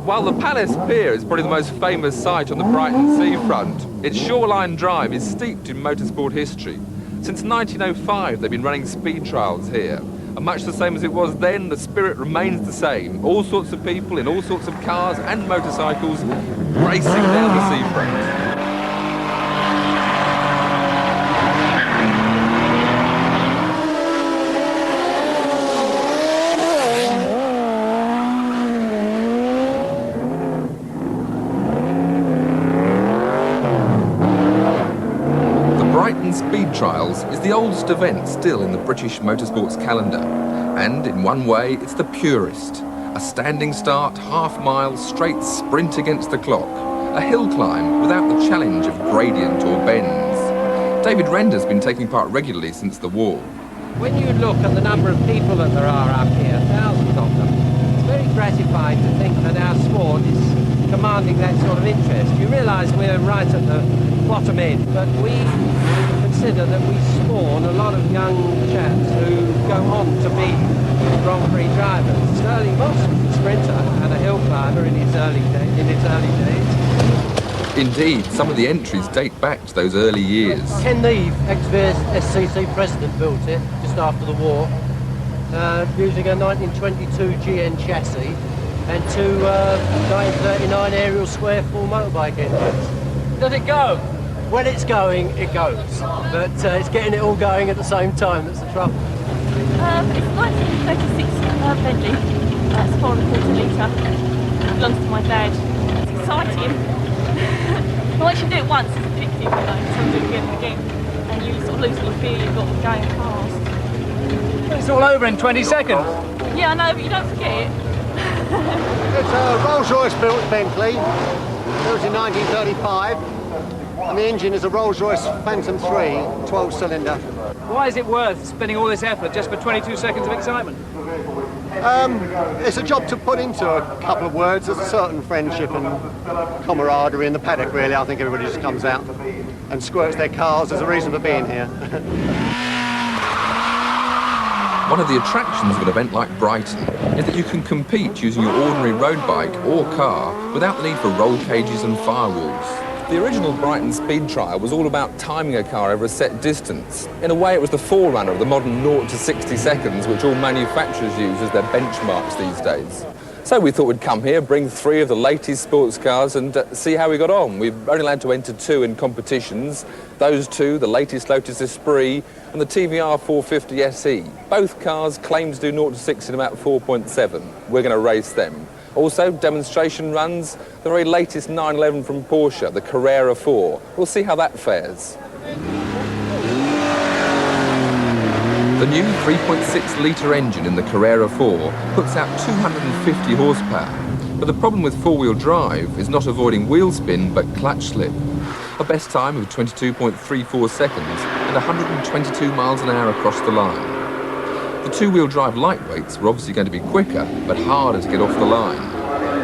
While the Palace Pier is probably the most famous site on the Brighton seafront, its shoreline drive is steeped in motorsport history. Since 1905 they've been running speed trials here, and much the same as it was then, the spirit remains the same. All sorts of people in all sorts of cars and motorcycles racing down the seafront. Brighton Speed Trials is the oldest event still in the British motorsports calendar, and in one way it's the purest. A standing start, half-mile, straight sprint against the clock. A hill climb without the challenge of gradient or bends. David Render's been taking part regularly since the war. When you look at the number of people that there are up here, thousands of them, it's very gratifying to think that our sport is commanding that sort of interest. You realise we're right at the bottom end, but we consider that we spawn a lot of young chaps who go on to be Grand Prix drivers. Sterling Moss was a sprinter and a hill climber in his early days. Indeed, some of the entries date back to those early years. Ken Neve, ex-Veers SCC president, built it just after the war, using a 1922 GN chassis and two 1939 Ariel Square full motorbike engines. Does it go? When it's going, it goes. But it's getting it all going at the same time that's the trouble. It's 1936 Bentley. It's 4.25 litre. It belongs to my dad. It's exciting. Once you do it once, it's addictive, you know, so you do it again and again. And you sort of lose the fear you've got going fast. It's all over in 20 seconds. Yeah, I know, but you don't forget it. It's a Rolls-Royce built Bentley, built in 1935, and the engine is a Rolls-Royce Phantom 3, 12-cylinder. Why is it worth spending all this effort just for 22 seconds of excitement? It's a job to put into a couple of words. There's a certain friendship and camaraderie in the paddock, really. I think everybody just comes out and squirts their cars. There's a reason for being here. One of the attractions of an event like Brighton is that you can compete using your ordinary road bike or car without the need for roll cages and firewalls. The original Brighton Speed Trial was all about timing a car over a set distance. In a way, it was the forerunner of the modern 0 to 60 seconds, which all manufacturers use as their benchmarks these days. So we thought we'd come here, bring 3 of the latest sports cars and see how we got on. We're only allowed to enter 2 in competitions. Those 2, the latest Lotus Esprit and the TVR 450 SE. Both cars claim to do 0 to 60 in about 4.7. We're going to race them. Also, demonstration runs, the very latest 911 from Porsche, the Carrera 4. We'll see how that fares. The new 3.6-litre engine in the Carrera 4 puts out 250 horsepower, but the problem with four-wheel drive is not avoiding wheel spin but clutch slip. A best time of 22.34 seconds and 122 miles an hour across the line. The two-wheel drive lightweights were obviously going to be quicker but harder to get off the line.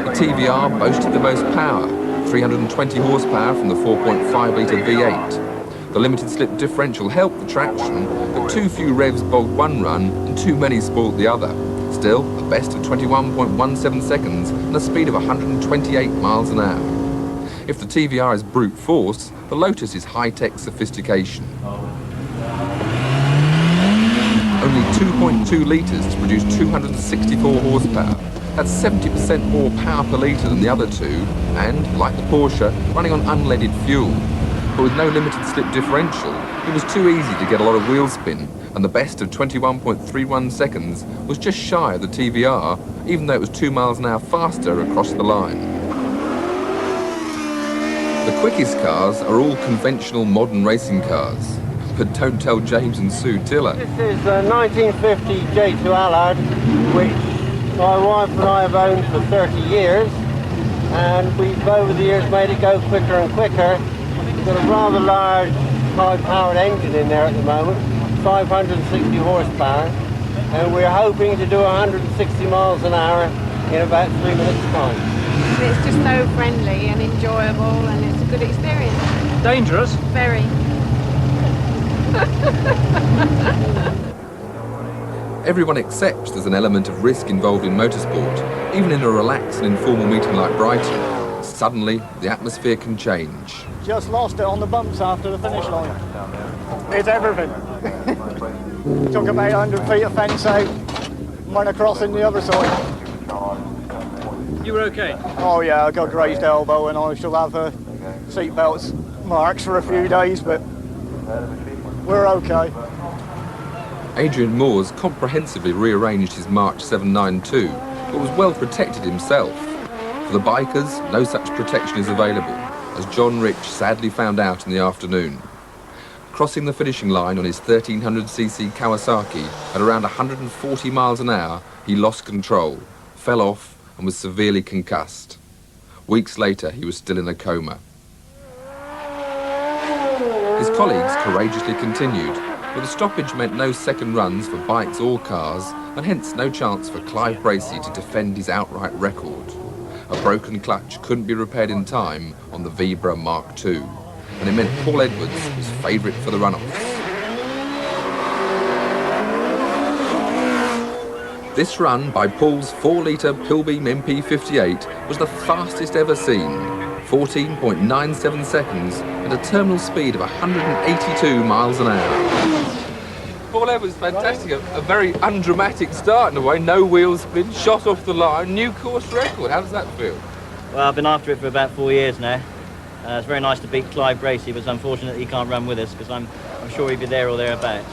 The TVR boasted the most power, 320 horsepower from the 4.5-litre V8. The limited slip differential helped the traction, but too few revs bogged one run and too many spoiled the other. Still, a best of 21.17 seconds and a speed of 128 miles an hour. If the TVR is brute force, the Lotus is high-tech sophistication. Only 2.2 litres to produce 264 horsepower. That's 70% more power per litre than the other two, and, like the Porsche, running on unleaded fuel. But with no limited slip differential, it was too easy to get a lot of wheel spin, and the best of 21.31 seconds was just shy of the TVR, even though it was 2 miles an hour faster across the line. The quickest cars are all conventional modern racing cars. But don't tell James and Sue Tiller. This is a 1950 J2 Allard, which my wife and I have owned for 30 years, and we've over the years made it go quicker and quicker. We've got a rather large high-powered engine in there at the moment, 560 horsepower, and we're hoping to do 160 miles an hour in about 3 minutes' time. It's just so friendly and enjoyable, and it's a good experience. Dangerous? Very. Everyone accepts there's an element of risk involved in motorsport, even in a relaxed and informal meeting like Brighton. Suddenly, the atmosphere can change. Just lost it on the bumps after the finish line. It's everything. Took about 100 feet of fence out, went across in the other side. You were okay? Oh yeah, I got grazed elbow and I shall have seat belts marks for a few days, but we're okay. Adrian Moores comprehensively rearranged his March 792, but was well protected himself. For the bikers, no such protection is available, as John Rich sadly found out in the afternoon. Crossing the finishing line on his 1300cc Kawasaki at around 140 miles an hour, he lost control, fell off and was severely concussed. Weeks later, he was still in a coma. His colleagues courageously continued, but the stoppage meant no second runs for bikes or cars, and hence no chance for Clive Bracey to defend his outright record. A broken clutch couldn't be repaired in time on the Vibra Mark II, and it meant Paul Edwards was favourite for the runoffs. This run by Paul's 4-litre Pilbeam MP58 was the fastest ever seen, 14.97 seconds at a terminal speed of 182 miles an hour. Paul Edwards, fantastic, a very undramatic start in a way, no wheel spin, shot off the line, new course record. How does that feel? Well, I've been after it for about 4 years now. It's very nice to beat Clive Bracey, but it's unfortunate he can't run with us because I'm sure he'd be there or thereabouts.